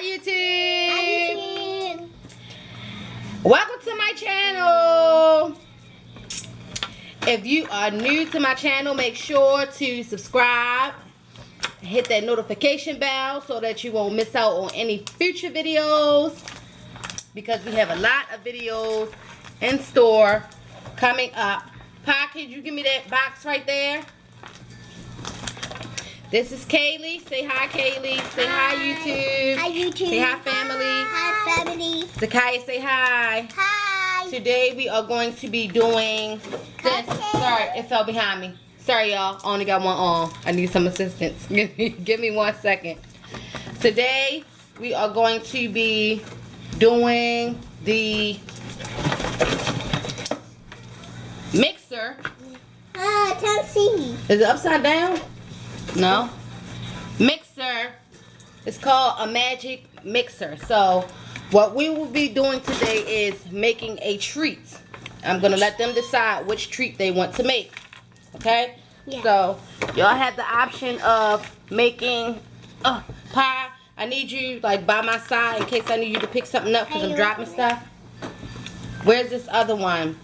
YouTube. Hi, YouTube. Welcome to my channel. If you are new to my channel, make sure to subscribe. Hit that notification bell so that you won't miss out on any future videos, because we have a lot of videos in store coming up. Pa, could you give me that box right there? This is Kaylee. Say hi, Kaylee. Say hi, YouTube. Hi, YouTube. Say hi, family. Hi, family. Zakaya, say hi. Hi. Today we are going to be doing this. Sorry, it fell behind me. Sorry, y'all. I only got one arm. I need some assistance. Give me 1 second. Today we are going to be doing the mixer. I can't see. Is it upside down? No. Mixer. It's called a magic mixer. So what we will be doing today is making a treat. I'm going to let them decide which treat they want to make. Okay? Yeah. So y'all have the option of making pie. I need you like by my side in case I need you to pick something up because I'm dropping stuff. Where's this other one?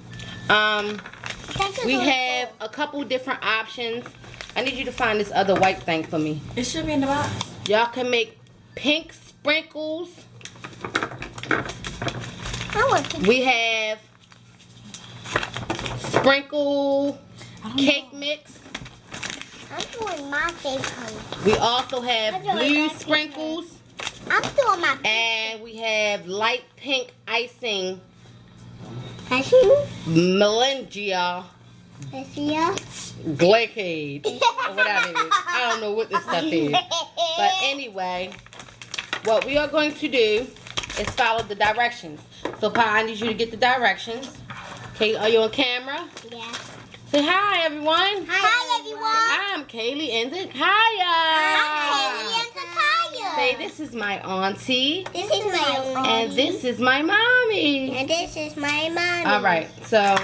We have a couple different options. I need you to find this other white thing for me. It should be in the box. Y'all can make pink sprinkles. I want to. We have sprinkle cake mix. I'm doing my favorite. We also have I'm doing blue my sprinkles. I'm doing my And we have light pink icing. favorite. Melangia Glycade. Or whatever it is. I don't know what this stuff is. But anyway, what we are going to do is follow the directions. So, Pa, I need you to get the directions. Okay, are you on camera? Yeah. Say hi, everyone. Hi, everyone. I'm Kaylee and Zakaya. I'm Kaylee and Zakaya. Say, this is my auntie. This is my auntie. And this is my mommy. And this is my mommy. All right, so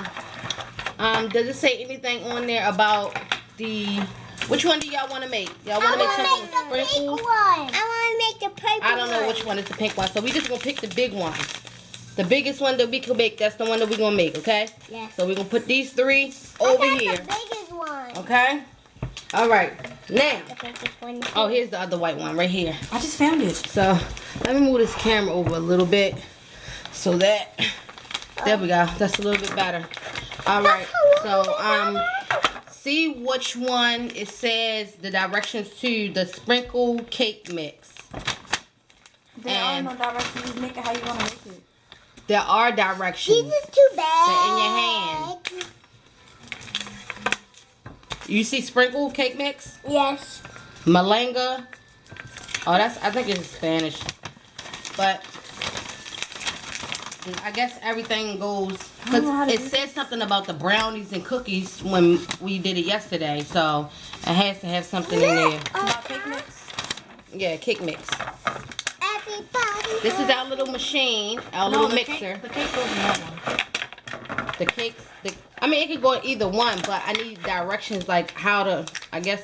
does it say anything on there about the, which one do y'all want to make? Y'all want to make something with sprinkles? I want to make the purple one. I don't know which one is the pink one, so we just gonna pick the big one. The biggest one that we can make, that's the one that we're gonna make, okay? Yes. So we're gonna put these three over here. The biggest one. Okay? All right. Now, The biggest one. oh, here's the other white one right here. I just found it. So let me move this camera over a little bit so that, there we go. That's a little bit better. All right. So see which one it says the directions to the sprinkle cake mix. There are no directions. Just make it how you want to make it. There are directions. This is too bad. They're in your hand. You see sprinkle cake mix? Yes. Malanga. Oh, I think it's Spanish. But I guess everything goes, because it says something about the brownies and cookies when we did it yesterday. So it has to have something in there. About cake mix? Yeah, cake mix. Everybody. This is our little machine, our little mixer. The cake goes in that one. The cakes, I mean, it could go in either one, but I need directions like how to, I guess,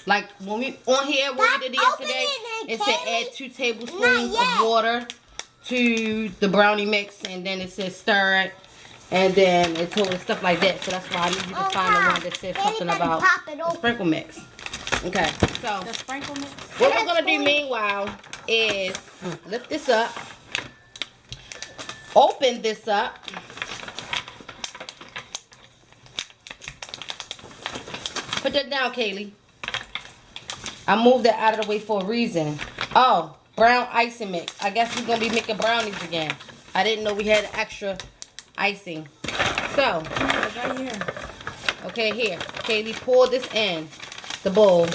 like when we, on here, when we did it yesterday, it said add 2 tablespoons of water to the brownie mix, and then it says stir it, and then it told us stuff like that. So that's why I need you to find the one that says something about the sprinkle mix. Okay, so The sprinkle mix? what we're gonna do meanwhile is lift this up, open this up, put that down, Kaylee. I moved that out of the way for a reason. Oh, brown icing mix. I guess we're gonna be making brownies again. I didn't know we had extra icing. So, It's right here. okay, here. Kaylee, pour this in the bowl.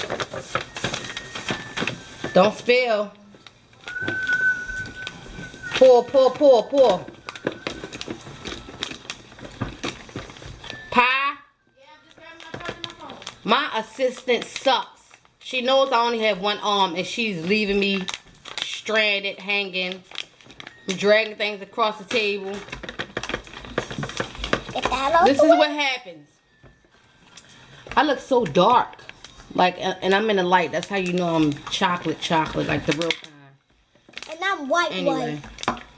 Don't spill. Pour, pour, pour, pour. Pie. My assistant sucks. She knows I only have one arm and she's leaving me stranded, hanging, dragging things across the table. This is what happens. I look so dark. Like, and I'm in the light. That's how you know I'm chocolate, like the real kind. I'm white. Anyway.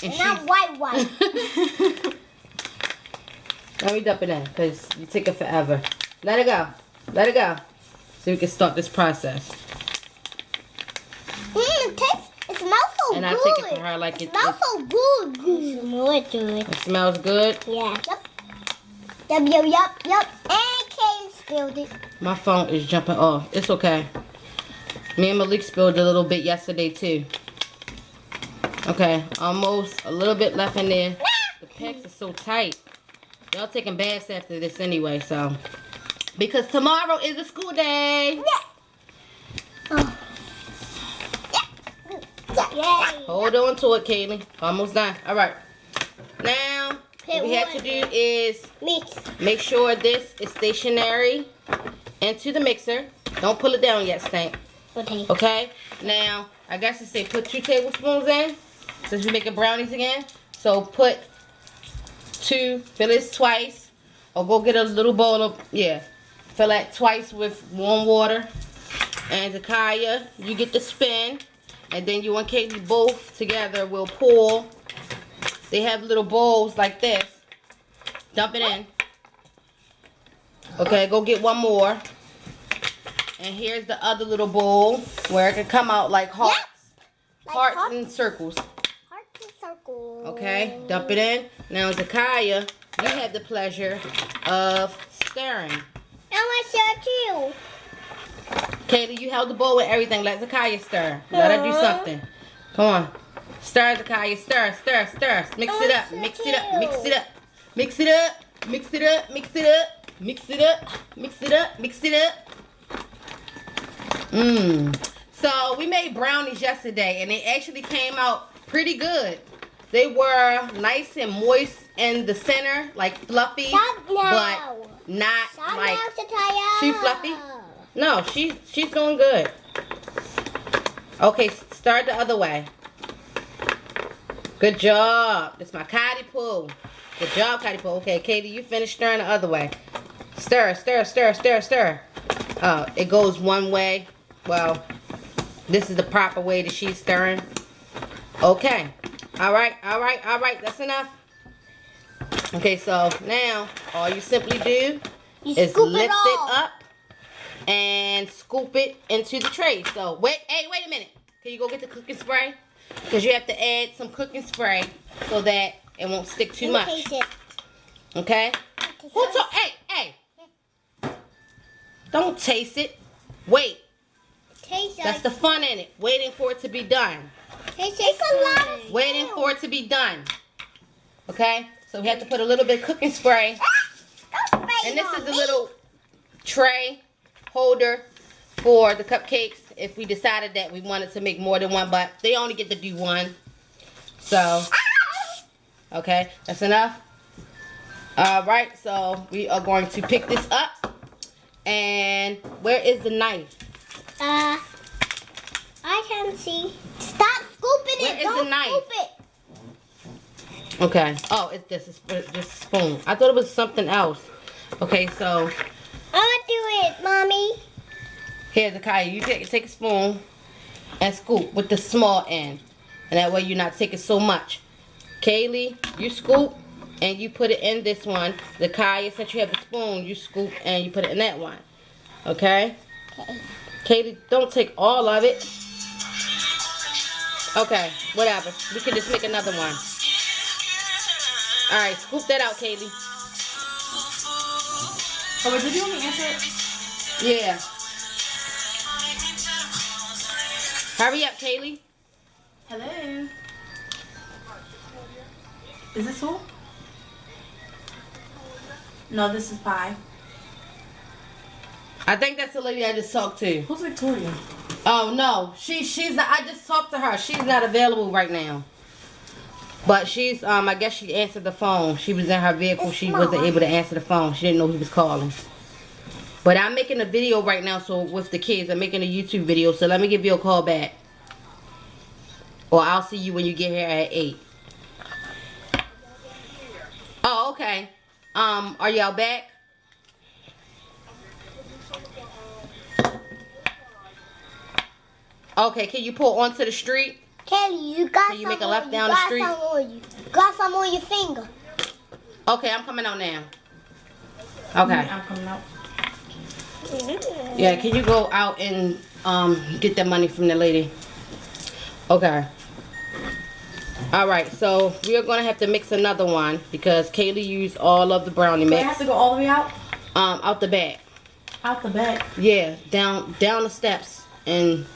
And I'm white. Let me dump it in because you take it forever. Let it go. Let it go. So we can start this process. It smells so and good. I take it from her like it smells so good. It smells good. It smells good? Yeah. Yep. And Kay spilled it. My phone is jumping off. It's okay. Me and Malik spilled a little bit yesterday too. Okay, almost a little bit left in there. The packs are so tight. Y'all taking baths after this anyway, so. Because tomorrow is a school day. Yeah. Oh. Yay. Hold on to it, Kaylee. Almost done. All right. Now, what we have to do is make sure this is stationary into the mixer. Don't pull it down yet, Stank. Okay? Now, I guess to say put 2 tablespoons in since we're making brownies again. So put 2, fill this twice, or go get a little bowl of, fill that twice with warm water. And Zakaya, you get the spin. And then you and Katie both together will pour. They have little bowls like this. Dump it in. Okay, go get one more. And here's the other little bowl where it can come out like hearts. Like hearts and circles. Hearts and circles. Okay, dump it in. Now, Zakaya, you have the pleasure of stirring. I want to share too. Kaylee, you held the bowl with everything. Let Zakaya stir. Let her do something. Come on. Stir, Zakaya. Stir. Mix it up. Mix it up. Mix it up. Mix it up. Mix it up. Mix it up. Mix it up. Mix it up. Mix it up. So we made brownies yesterday, and they actually came out pretty good. They were nice and moist in the center, like fluffy, but not like too fluffy. No, she's doing good. Okay, start the other way. Good job. It's my Cotty Poo. Good job, Cotty Poo. Okay, Katie, you finish stirring the other way. Stir. Oh, it goes one way. Well, this is the proper way that she's stirring. Okay. All right. That's enough. Okay, so now all you simply do is lift it up and scoop it into the tray. So wait a minute. Can you go get the cooking spray? Because you have to add some cooking spray so that it won't stick too much. Okay? Hey. Don't taste it. Wait. That's the fun in it. Waiting for it to be done. Waiting for it to be done. Okay? So we have to put a little bit of cooking spray. And this is a little tray holder for the cupcakes if we decided that we wanted to make more than one, but they only get to do one. So, okay, that's enough. Alright, so we are going to pick this up. And where is the knife? I can't see. Stop scooping it. Where is Don't the knife? Scoop it. Okay. Oh, it's this. It's just a spoon. I thought it was something else. Okay, so. I want to do it, Mommy. Here's Zakaya. You take a spoon and scoop with the small end. And that way you're not taking so much. Kaylee, you scoop and you put it in this one. Zakaya, since you have the spoon, you scoop and you put it in that one. Okay? Kaylee, don't take all of it. Okay, whatever. We can just make another one. Alright, scoop that out, Kaylee. Oh, wait, did you want me to answer it? Yeah. Hurry up, Kaylee. Hello. Is this who? No, this is Pie. I think that's the lady I just talked to. Who's Victoria? Oh no, she's I just talked to her. She's not available right now. But she's I guess she answered the phone. She was in her vehicle. She wasn't able to answer the phone. She didn't know he was calling. But I'm making a video right now, so with the kids, I'm making a YouTube video. So let me give you a call back. Or I'll see you when you get here at 8. Oh, okay. Are y'all back? Okay, can you pull onto the street? Kelly, you got Can you some make a left on, down you the got street? Some on you. Got some on your finger. Okay, I'm coming out now. Okay. I'm coming out. Yeah, can you go out and get that money from the lady? Okay. Alright, so we are gonna have to mix another one because Kaylee used all of the brownie Do I mix. have to go all the way out? Out the back. Out the back? Yeah, down the steps and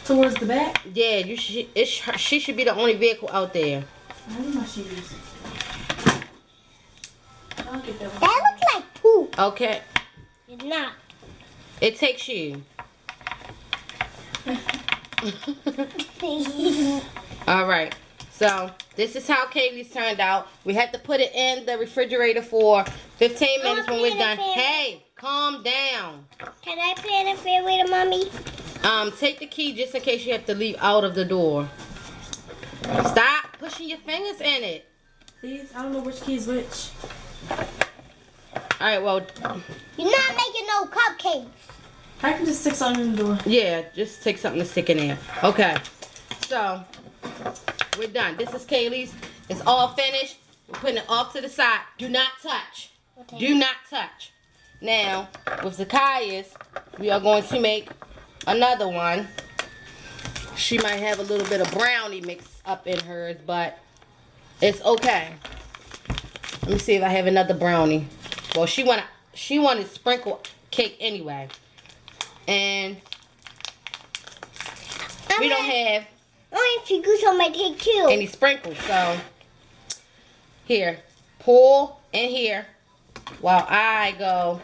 Towards the back? yeah, you should. She should be the only vehicle out there. I need my shoes. I'll get that one. That looks like poop. Okay, It's not. it takes you. All right. So this is how Kaylee's turned out. We have to put it in the refrigerator for 15 minutes when we're done. Hey, calm down. Can I play in the refrigerator, Mommy? Take the key just in case you have to leave out of the door. Stop pushing your fingers in it. Please, I don't know which key is which. All right, well, You're not making no cupcakes. I can just stick something in the door. yeah, just take something to stick in there. Okay, so we're done. This is Kaylee's. It's all finished. We're putting it off to the side. Do not touch. Okay. Do not touch. Now, with Zakaya's, we are going to make another one. She might have a little bit of brownie mix up in hers, but it's okay. Let me see if I have another brownie. Well, she wanted sprinkle cake anyway. And we don't have I want to goose on my cake too. any sprinkles, so here, pour in here while I go.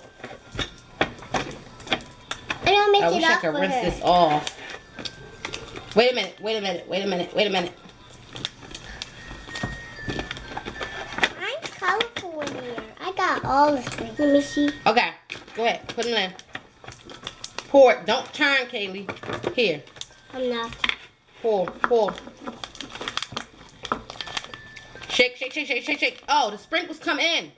I don't make I it wish I up could for rinse her. this off. Wait a minute, wait a minute, wait a minute, wait a minute. I'm colorful in here. I got all the sprinkles. Let me see. Okay, go ahead, put them in. Pour it, don't turn, Kaylee. Here, I'm not. pour. Shake, shake, shake, shake, shake, shake. Oh, the sprinkles come in.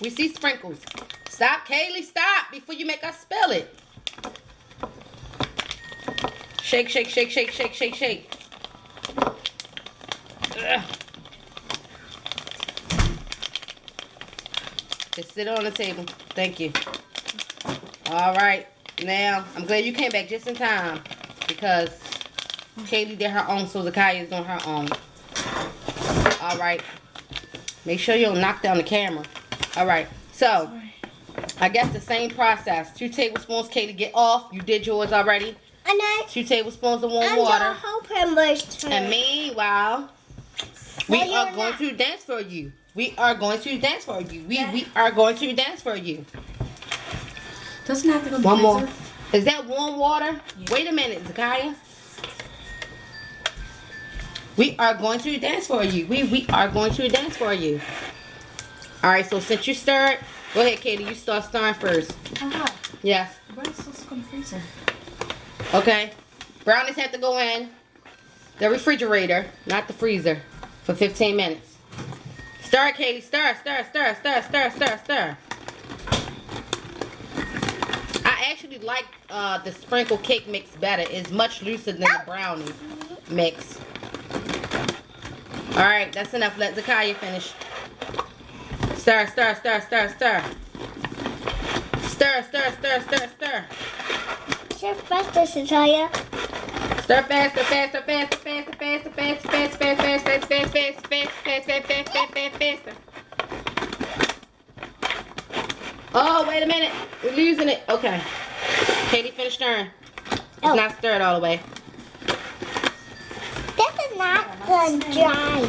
We see sprinkles. Stop, Kaylee, stop before you make us spill it. Shake, shake, shake, shake, shake, shake, shake. Ugh. Just sit on the table. Thank you. All right. Now, I'm glad you came back just in time because Kaylee did her own, so Zakaya's doing her own. All right. Make sure you don't knock down the camera. All right. So, I guess the same process. 2 tablespoons. Kaylee, get off. You did yours already. And I, 2 tablespoons of warm I'm water. gonna help her moist her. And meanwhile, we No, are you're going not. to dance for you. We are going to dance for you. We are going to dance for you. Doesn't have to go. One more. Is that warm water? Yeah. Wait a minute, Zakaya. We are going to dance for you. We are going to dance for you. All right, so since you stirred, go ahead, Katie. You start stirring first. Oh, Yes. Bread's supposed to go in the freezer. Okay. Brownies have to go in the refrigerator, not the freezer, for 15 minutes. Stir, Katie. Stir, stir, stir, stir, stir, stir, stir. I actually like the sprinkle cake mix better. It's much looser than the brownie mix. All right, that's enough. Let Zakaya finish. Stir, stir, stir, stir, stir. Stir, stir, stir, stir, stir. Stir faster, Sataya. Stir faster, faster, faster, faster, faster, faster, faster, faster, faster, faster, faster, faster, faster, faster, faster. Oh, wait a minute. We're losing it. Okay. Katie, finish stirring. It's not stirred all the way. This is not the dry.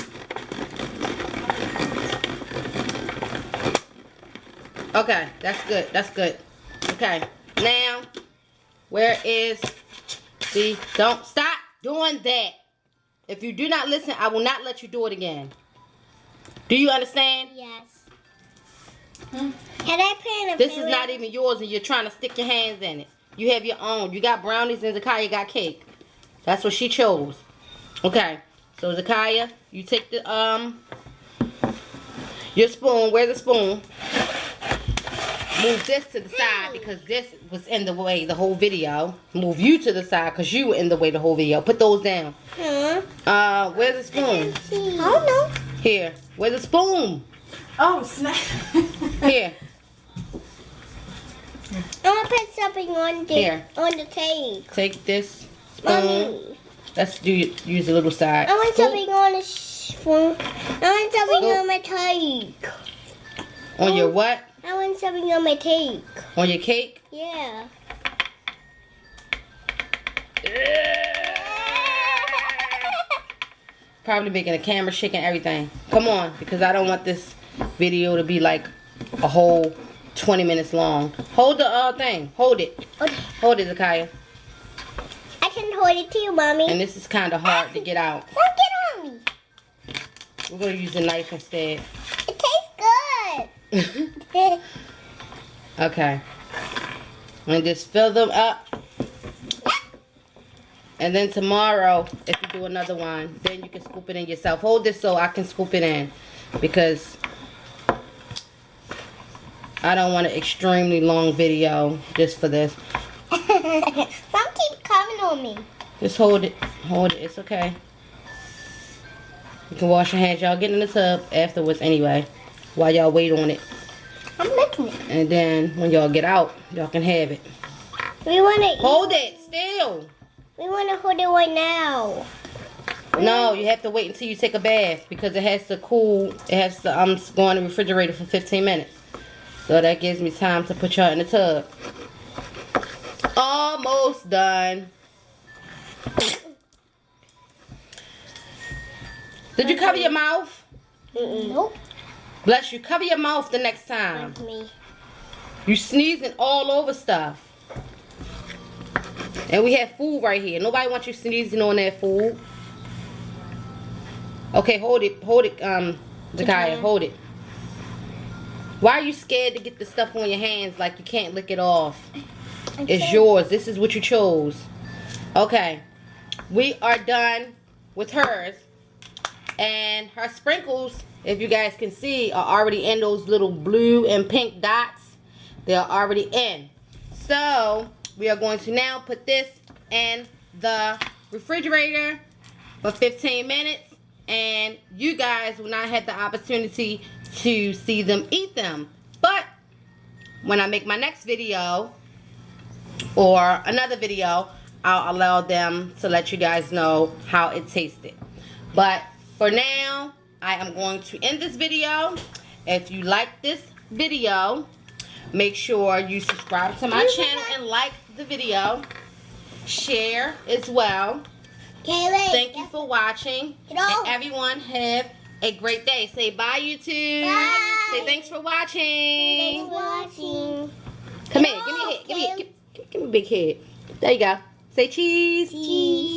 Okay, that's good. That's good. Okay. Now, where is the... Don't stop doing that. If you do not listen, I will not let you do it again. Do you understand? Yes. Can I put in a This is not even yours and you're trying to stick your hands in it. You have your own. You got brownies and Zakaya got cake. That's what she chose. Okay. So Zakaya, you take the your spoon. Where's the spoon? move this to the side because this was in the way the whole video. Move you to the side because you were in the way the whole video. Put those down. Where's the spoon? I don't know. Here. Where's the spoon? Oh, snap. Here. I'm gonna put something on the cake. Take this spoon. Mommy. Let's use a little side. I want Scoop. something on the spoon. I want something on my cake. On your what? I want something on my cake. On your cake? Yeah. Probably making a camera shaking everything. Come on, because I don't want this video to be like a whole 20 minutes long. Hold the thing. Hold it. Okay. Hold it, Zakaya. I can hold it too, Mommy. And this is kind of hard to get out. Don't get on me. We're going to use a knife instead. It tastes good. Okay. And just fill them up. And then tomorrow, if you do another one, then you can scoop it in yourself. Hold this so I can scoop it in. Because I don't want an extremely long video just for this. Some keep coming on me. Just hold it. Hold it. It's okay. You can wash your hands. Y'all get in the tub afterwards anyway. While y'all wait on it. I'm licking it. And then when y'all get out, y'all can have it. We want to Hold it still. We want to hold it right now. No, you have to wait until you take a bath because it has to cool. It has to go in the refrigerator for 15 minutes. So that gives me time to put y'all in the tub. Almost done. Did you cover your mouth? Nope. Bless you. Cover your mouth the next time. Like me. You sneezing all over stuff. And we have food right here. Nobody wants you sneezing on that food. Okay, hold it. Hold it, Zakaya. Hold it. Why are you scared to get the stuff on your hands like you can't lick it off? It's yours. This is what you chose. Okay. We are done with hers. And her sprinkles, if you guys can see, are already in those little blue and pink dots. They are already in. So, we are going to now put this in the refrigerator for 15 minutes. And you guys will not have the opportunity to see them eat them. But when I make my next video or another video, I'll allow them to let you guys know how it tasted. But for now, I am going to end this video. If you like this video, make sure you subscribe to my channel and like the video. Share as well. Thank you for watching. And everyone have a great day. Say bye, YouTube. Bye. Say thanks for watching. Thanks for watching. Come here. Give me a head. Give me a big head. There you go. Say cheese. Cheese.